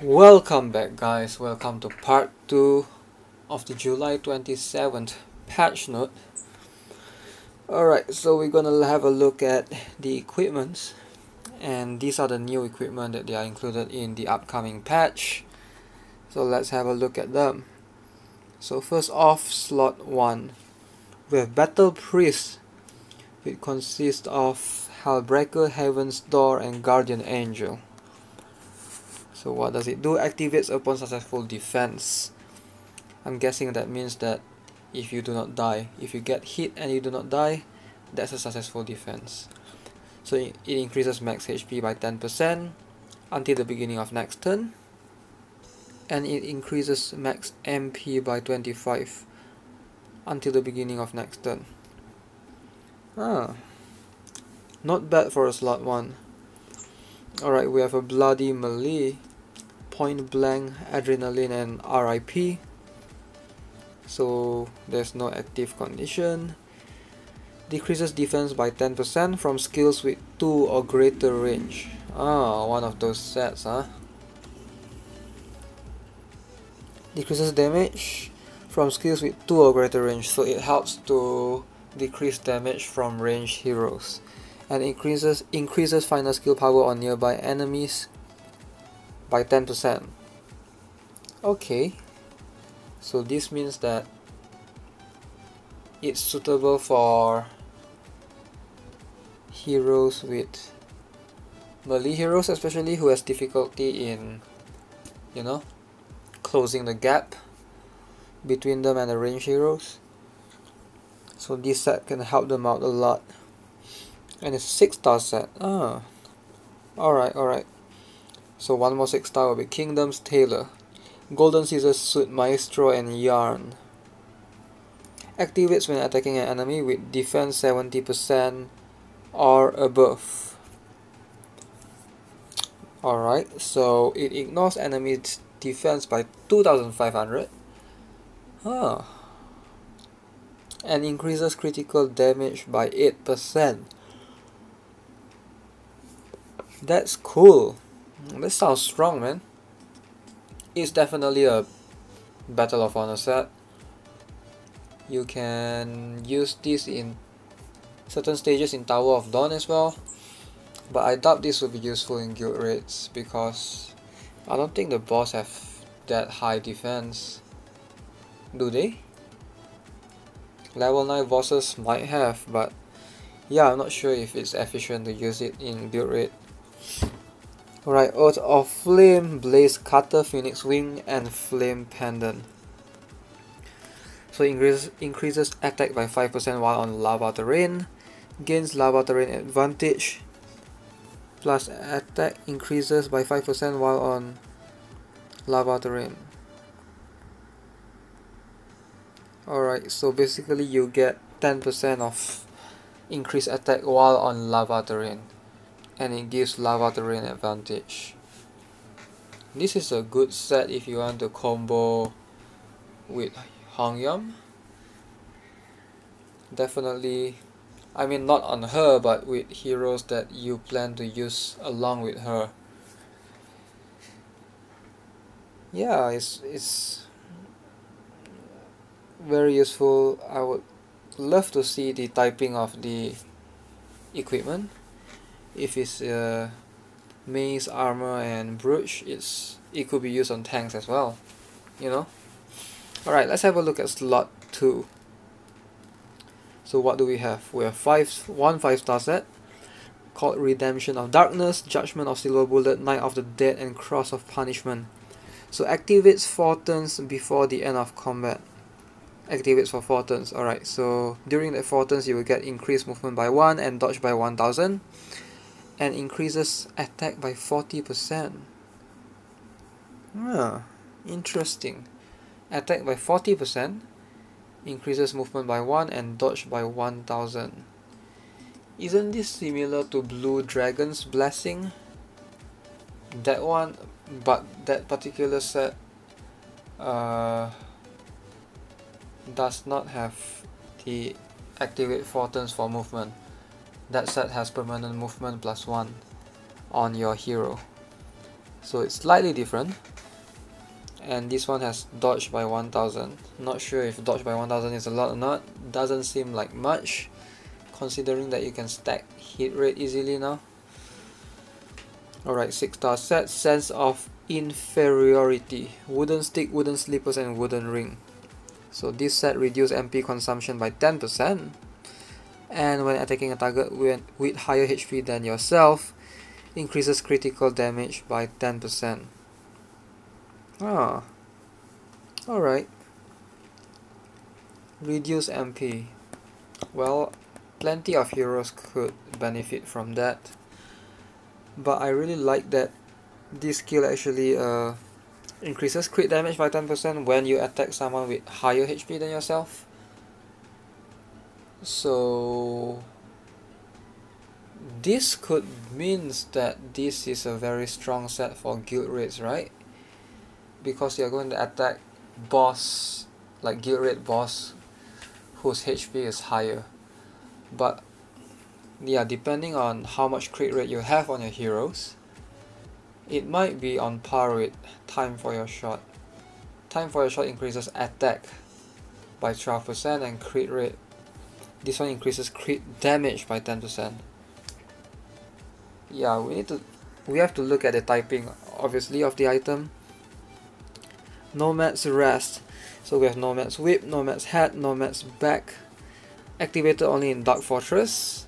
Welcome back, guys. Welcome to part 2 of the July 27th patch note. Alright, so we're gonna have a look at the equipments, and these are the new equipment that they are included in the upcoming patch. So let's have a look at them. So first off, slot 1, we have Battle Priest, which consists of Hellbreaker, Heaven's Door, and Guardian Angel. So what does it do? Activates upon successful defense. I'm guessing that means that if you do not die, if you get hit and you do not die, that's a successful defense. So it increases max HP by 10% until the beginning of next turn, and it increases max MP by 25 until the beginning of next turn. Not bad for a slot 1. Alright, we have a Bloody Melee, Point Blank, Adrenaline, and RIP. So there's no active condition. Decreases defense by 10% from skills with 2 or greater range. One of those sets, huh? Decreases damage from skills with 2 or greater range, so it helps to decrease damage from ranged heroes. And increases final skill power on nearby enemies by 10%. Okay, so this means that it's suitable for heroes with melee heroes, especially who has difficulty in, closing the gap between them and the ranged heroes. So this set can help them out a lot. And it's a 6-star set. Alright. So one more 6-star will be Kingdom's Tailor, Golden Scissors Suit Maestro, and Yarn. Activates when attacking an enemy with defense 70% or above. Alright, so it ignores enemy's defense by 2500. And increases critical damage by 8%. That's cool. This sounds strong, man. It's definitely a Battle of Honor set. You can use this in certain stages in Tower of Dawn as well, but I doubt this will be useful in guild raids because I don't think the boss have that high defense. Do they? Level 9 bosses might have, but yeah, I'm not sure if it's efficient to use it in guild raid. Alright, Oath of Flame, Blaze Cutter, Phoenix Wing, and Flame Pendant. So increases attack by 5% while on lava terrain, gains lava terrain advantage, plus attack increases by 5% while on lava terrain. Alright, so basically you get 10% of increased attack while on lava terrain, and it gives lava terrain advantage. This is a good set if you want to combo with Hongyam. Definitely, I mean not on her, but with heroes that you plan to use along with her. Yeah, it's very useful. I would love to see the typing of the equipment. If it's mace, armor, and brooch, it could be used on tanks as well, Alright, let's have a look at slot 2. So what do we have? We have one 5-star set called Redemption of Darkness, Judgment of Silver Bullet, Night of the Dead, and Cross of Punishment. So activates 4 turns before the end of combat. Activates for 4 turns. Alright, so during the 4 turns you will get increased movement by 1 and dodge by 1000, and increases attack by 40%. Interesting. Attack by 40%, increases movement by 1 and dodge by 1000. Isn't this similar to Blue Dragon's Blessing? That one, but that particular set does not have the activate 4 turns for movement. That set has permanent movement plus 1 on your hero. so it's slightly different. And this one has dodge by 1000. Not sure if dodge by 1000 is a lot or not. Doesn't seem like much, considering that you can stack hit rate easily now. Alright, 6-star set. Sense of inferiority. Wooden stick, wooden slippers, and wooden ring. So this set reduces MP consumption by 10%. And when attacking a target with higher HP than yourself, increases critical damage by 10%. Ah, alright. Reduce MP. Well, plenty of heroes could benefit from that. But I really like that this skill actually increases crit damage by 10% when you attack someone with higher HP than yourself. So this could means that this is a very strong set for guild raids, right? Because you're going to attack boss, like guild raid boss, whose HP is higher. But yeah, depending on how much crit rate you have on your heroes, it might be on par with time for your shot. Time for your shot increases attack by 12% and crit rate. This one increases crit damage by 10%. Yeah, we have to look at the typing, obviously, of the item. Nomad's Rest. So we have Nomad's Whip, Nomad's Hat, Nomad's Back. Activated only in Dark Fortress.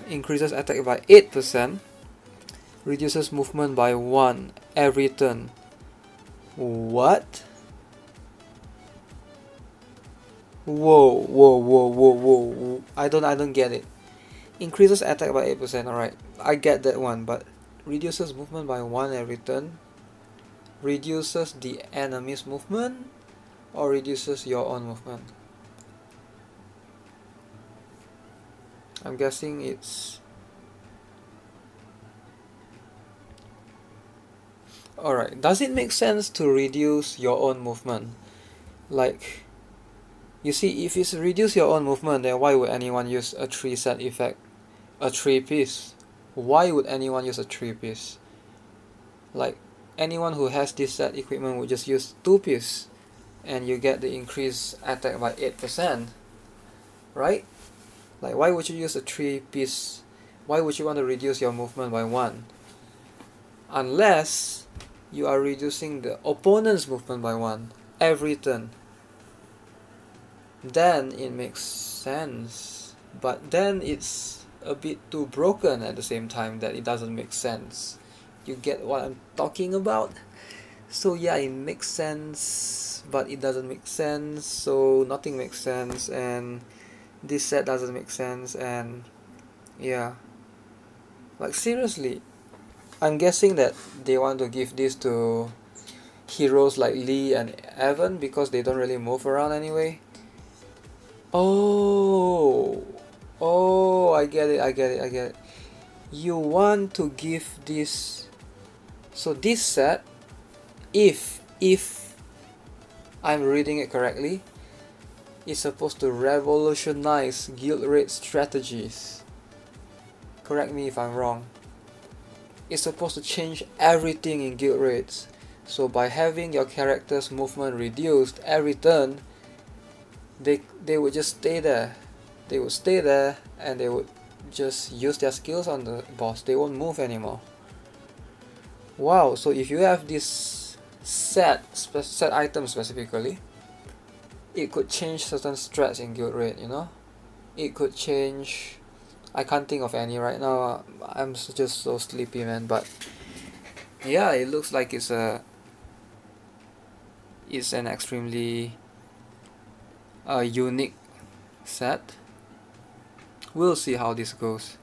Increases attack by 8%. Reduces movement by 1 every turn. What? Whoa. I don't get it. Increases attack by 8%, alright. I get that one, but reduces movement by 1 every turn. Reduces the enemy's movement or reduces your own movement? I'm guessing it's... Alright, does it make sense to reduce your own movement? Like, you see, if it's reduce your own movement, then why would anyone use a 3-set effect? A 3-piece? Why would anyone use a 3-piece? Like, anyone who has this set equipment would just use 2-piece and you get the increased attack by 8%, right? Like, why would you use a 3-piece? Why would you want to reduce your movement by 1? Unless you are reducing the opponent's movement by 1 every turn. Then it makes sense. But then it's a bit too broken at the same time that it doesn't make sense. You get what I'm talking about? So yeah, it makes sense, but it doesn't make sense, so nothing makes sense, and this set doesn't make sense, and yeah. Like, seriously, I'm guessing that they want to give this to heroes like Lee and Evan because they don't really move around anyway. Oh, I get it. You want to give this... So this set, if I'm reading it correctly, is supposed to revolutionize guild raid strategies. Correct me if I'm wrong. It's supposed to change everything in guild raids. So by having your character's movement reduced every turn, they would just stay there. They would stay there and they would just use their skills on the boss. They won't move anymore. Wow, so if you have this set item specifically, it could change certain strats in guild raid, you know? It could change... I can't think of any right now. I'm just so sleepy, man. But yeah, it looks like it's an extremely unique set. We'll see how this goes.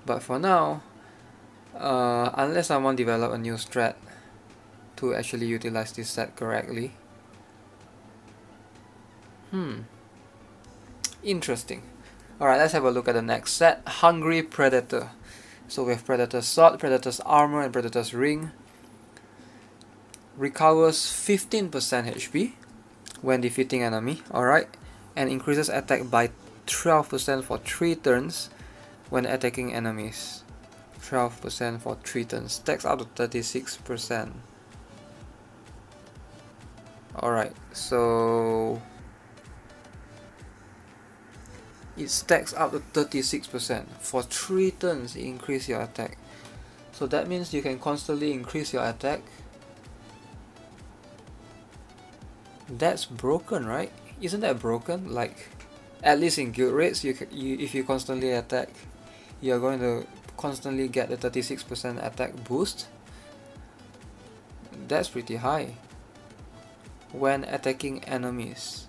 But for now, unless someone develop a new strat to actually utilize this set correctly. Interesting. Alright, let's have a look at the next set. Hungry Predator. So we have Predator's Sword, Predator's Armor, and Predator's Ring. Recovers 15% HP when defeating enemy. Alright. And increases attack by 12% for 3 turns when attacking enemies. 12% for 3 turns. Stacks up to 36%. Alright, so it stacks up to 36%. For 3 turns, increase your attack. So that means you can constantly increase your attack. That's broken, right? Isn't that broken? Like, at least in guild raids, if you constantly attack, you're going to constantly get the 36% attack boost. That's pretty high. When attacking enemies,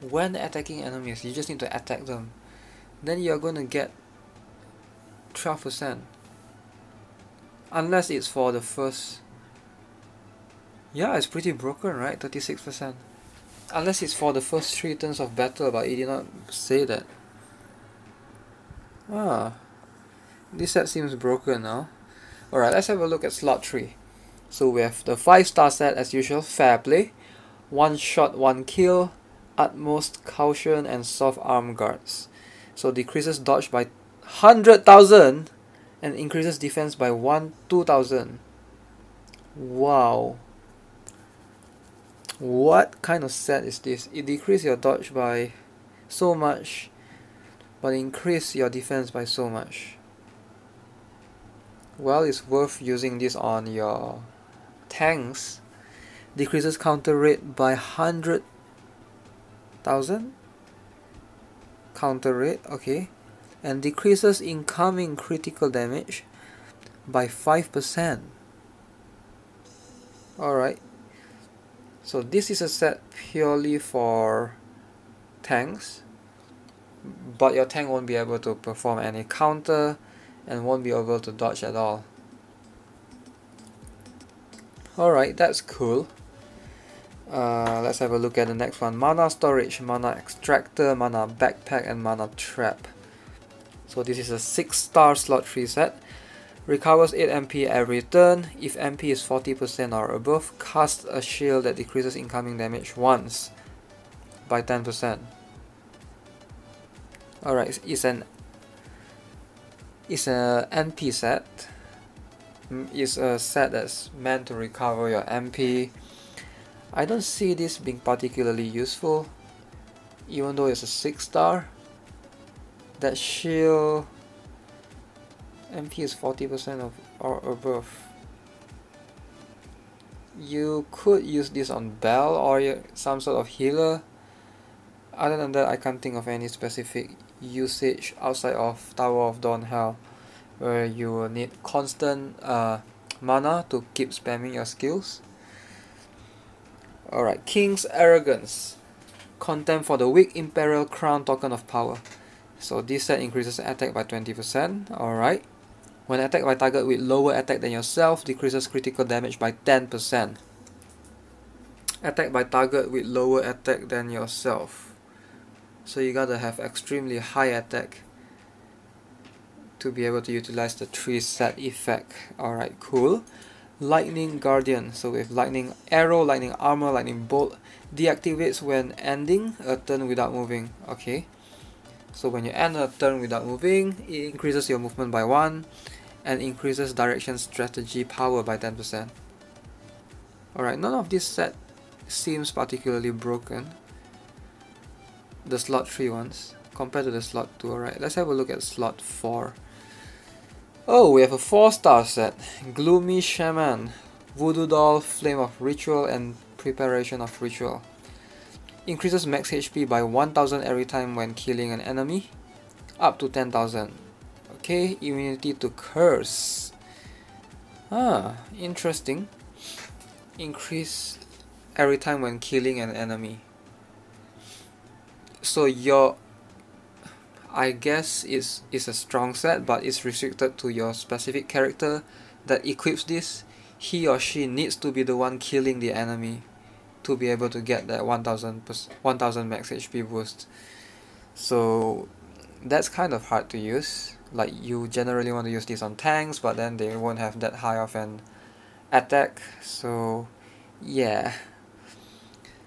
you just need to attack them. Then you're going to get 12%. Unless it's for the first... Yeah, it's pretty broken, right? 36%. Unless it's for the first 3 turns of battle, but it did not say that. This set seems broken now. Alright, let's have a look at slot 3. So we have the 5-star set as usual, Fair Play, 1 shot, 1 kill, Utmost Caution, and Soft Arm Guards. So decreases dodge by 100,000 and increases defense by 2,000. Wow. What kind of set is this? It decreases your dodge by so much, but increase your defense by so much. Well, it's worth using this on your tanks. Decreases counter rate by 100,000. Counter rate, okay. And decreases incoming critical damage by 5%. Alright. So this is a set purely for tanks, but your tank won't be able to perform any counter and won't be able to dodge at all. Alright, that's cool. Let's have a look at the next one. Mana Storage, Mana Extractor, Mana Backpack, and Mana Trap. So this is a 6-star slot 3 set. Recovers 8 MP every turn. If MP is 40% or above, cast a shield that decreases incoming damage once by 10%. Alright, it's a MP set. It's a set that's meant to recover your MP. I don't see this being particularly useful, even though it's a 6-star. That shield MP is 40% or above. You could use this on Bell or some sort of healer. Other than that, I can't think of any specific usage outside of Tower of Dawnhell, where you will need constant mana to keep spamming your skills. Alright, King's Arrogance. Contempt for the Weak, Imperial Crown, Token of Power. So this set increases attack by 20%. Alright. When attacked by target with lower attack than yourself, decreases critical damage by 10%. Attack by target with lower attack than yourself. So you gotta have extremely high attack to be able to utilize the 3 set effect. Alright, cool. Lightning Guardian. So with Lightning Arrow, Lightning Armor, Lightning Bolt, deactivates when ending a turn without moving. Okay. So when you end a turn without moving, it increases your movement by 1 and increases direction strategy power by 10%. Alright, none of this set seems particularly broken. The slot 3 ones compared to the slot 2. Alright, let's have a look at slot 4. Oh, we have a 4-star set. Gloomy Shaman, Voodoo Doll, Flame of Ritual, and Preparation of Ritual. Increases max HP by 1000 every time when killing an enemy, up to 10,000. Okay, immunity to curse. Interesting. Increase every time when killing an enemy. So I guess it's a strong set, but it's restricted to your specific character that equips this. He or she needs to be the one killing the enemy to be able to get that 1000 max HP boost. So that's kind of hard to use. Like, you generally want to use this on tanks, but then they won't have that high of an attack. So yeah.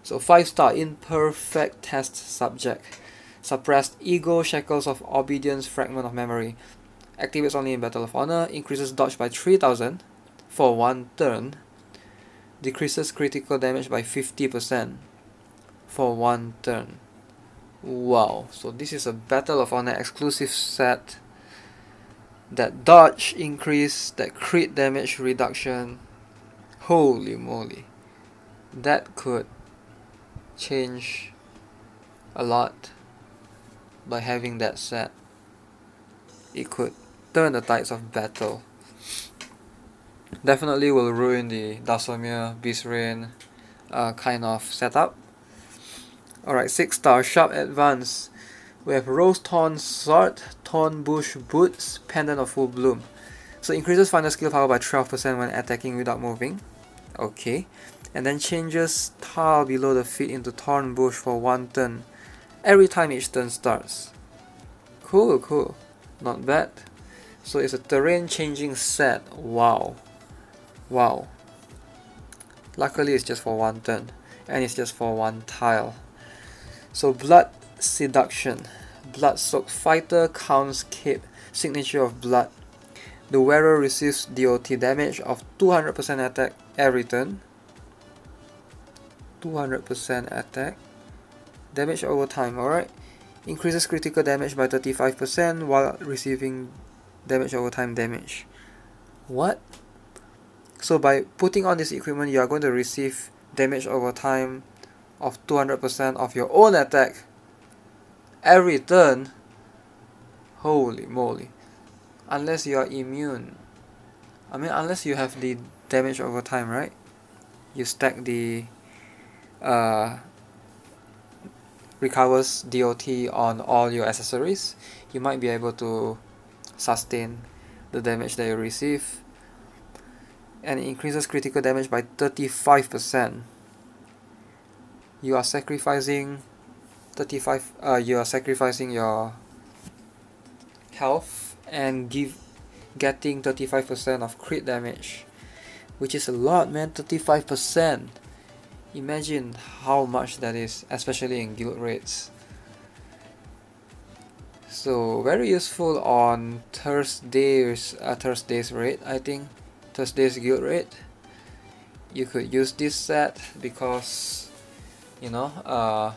So 5-star Imperfect Test Subject. Suppressed Ego, Shackles of Obedience, Fragment of Memory. Activates only in Battle of Honor. Increases dodge by 3000 for 1 turn. Decreases critical damage by 50% for 1 turn. Wow, so this is a Battle of Honor exclusive set. That dodge increase, that crit damage reduction, holy moly, that could change a lot by having that set. It could turn the tides of battle. Definitely will ruin the Dathomir Beast Rain kind of setup. Alright, 6 star, Sharp Advance. We have Rose Thorn Sword, Thorn Bush Boots, Pendant of Full Bloom. So increases final skill power by 12% when attacking without moving. Okay. And then changes tile below the feet into Thorn Bush for 1 turn. Every time each turn starts. Cool, cool. Not bad. So it's a terrain changing set. Wow. Wow. Luckily it's just for 1 turn. And it's just for 1 tile. So Blood Seduction. Blood-soaked fighter counts cape. Signature of blood. The wearer receives DOT damage of 200% attack every turn. 200% attack. Damage over time, alright. Increases critical damage by 35% while receiving damage over time damage. What? So by putting on this equipment, you are going to receive damage over time of 200% of your own attack every turn. Holy moly. Unless you are immune. I mean, unless you have the damage over time, right? You stack the recovers DOT on all your accessories, you might be able to sustain the damage that you receive. And it increases critical damage by 35%. You are sacrificing you are sacrificing your health and getting 35% of crit damage, which is a lot, man. 35%. Imagine how much that is, especially in guild raids. So very useful on Thursday's raid, I think. Thursday's guild raid. You could use this set because, you know,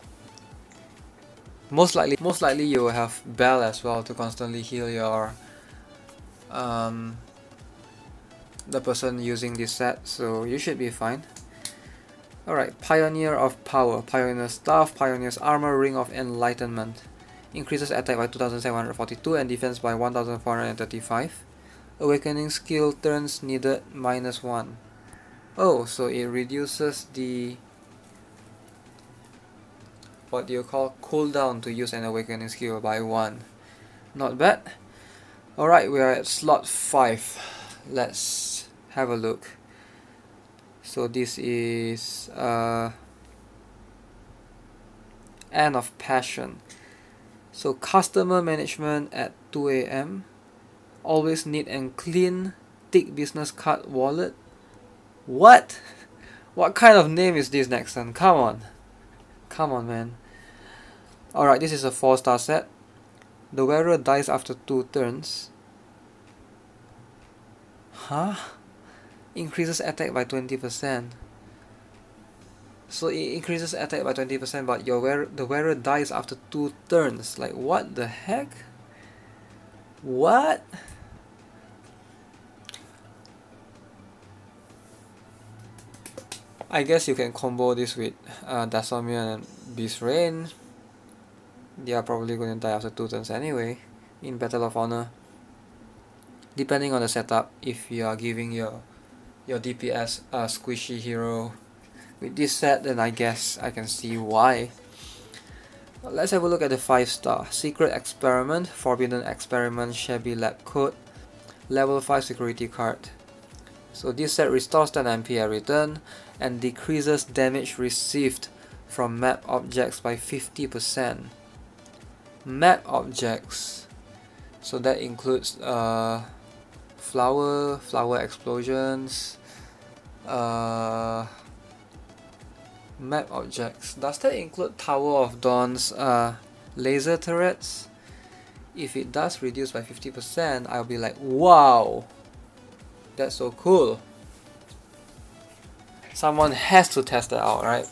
most likely you will have Bell as well to constantly heal your the person using this set, so you should be fine. Alright, Pioneer of Power, Pioneer Staff, Pioneer's Armor, Ring of Enlightenment. Increases attack by 2742 and defense by 1435. Awakening skill turns needed -1. Oh, so it reduces the what do you call cooldown to use an awakening skill by 1. Not bad. Alright, we are at slot 5. Let's have a look. So this is End of Passion. So customer management at 2 AM. Always neat and clean. Thick business card wallet. What? What kind of name is this, Nexon? Come on. Come on, man. Alright, this is a 4-star set. The wearer dies after 2 turns. Huh? Increases attack by 20%. So it increases attack by 20%, but the wearer dies after 2 turns. Like, what the heck? What? I guess you can combo this with Dathomir and Beast Rain. They are probably going to die after 2 turns anyway in Battle of Honor. Depending on the setup, if you are giving your DPS a squishy hero with this set, then I guess I can see why. Let's have a look at the 5-star. Secret Experiment, Forbidden Experiment, Shabby Lab Coat, level 5 security card. So this set restores 10 MP every turn and decreases damage received from map objects by 50%. Map objects. So that includes flower explosions, map objects. Does that include Tower of Dawn's laser turrets? if it does reduce by 50%, I'll be like, wow, that's so cool. Someone has to test that out, right?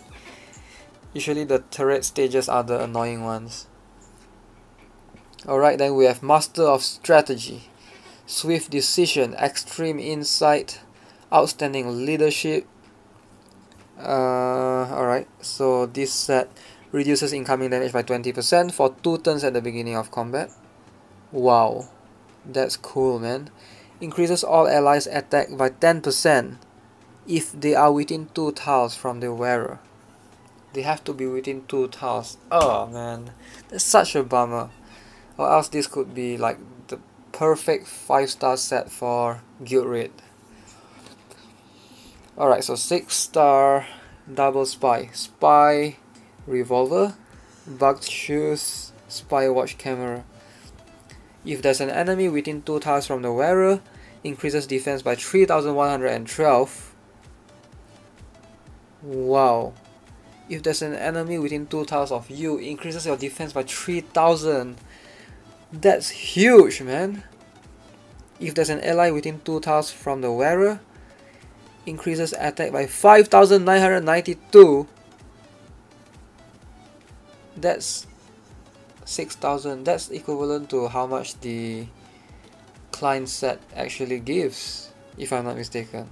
Usually the turret stages are the annoying ones. Alright, then we have Master of Strategy, Swift Decision, Extreme Insight, Outstanding Leadership. Alright, so this set reduces incoming damage by 20% for 2 turns at the beginning of combat. Wow, that's cool, man. Increases all allies' attack by 10% if they are within 2 tiles from the wearer. They have to be within 2 tiles. Oh man, that's such a bummer. Or else this could be like the perfect 5-star set for Guild Raid. Alright, so 6-star Double Spy. Spy Revolver, Bugged Shoes, Spy Watch Camera. If there's an enemy within 2 tiles from the wearer, increases defense by 3112. Wow. If there's an enemy within 2 tiles of you, increases your defense by 3000. That's huge, man. If there's an ally within 2 tiles from the wearer, increases attack by 5992. That's 6000. That's equivalent to how much the client set actually gives, if I'm not mistaken.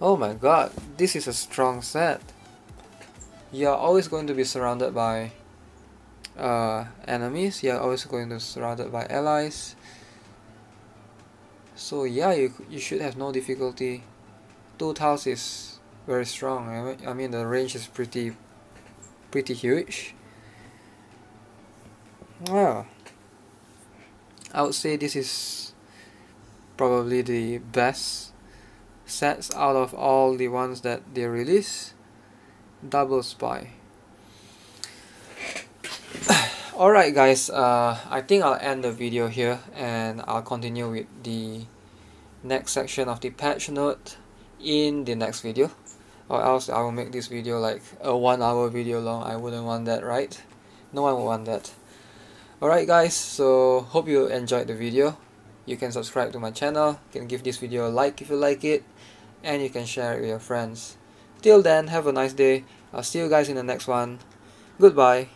Oh my god, this is a strong set. You're always going to be surrounded by enemies. You're always going to be surrounded by allies. So yeah, you should have no difficulty. 2 tiles is very strong. I mean the range is pretty huge. Wow. I would say this is probably the best sets out of all the ones that they release. Double Spy. Alright guys, I think I'll end the video here and I'll continue with the next section of the patch note in the next video, or else I will make this video like a 1 hour video long. I wouldn't want that, right? No one would want that. Alright guys, so hope you enjoyed the video. You can subscribe to my channel, you can give this video a like if you like it, and you can share it with your friends. Till then, have a nice day. I'll see you guys in the next one. Goodbye.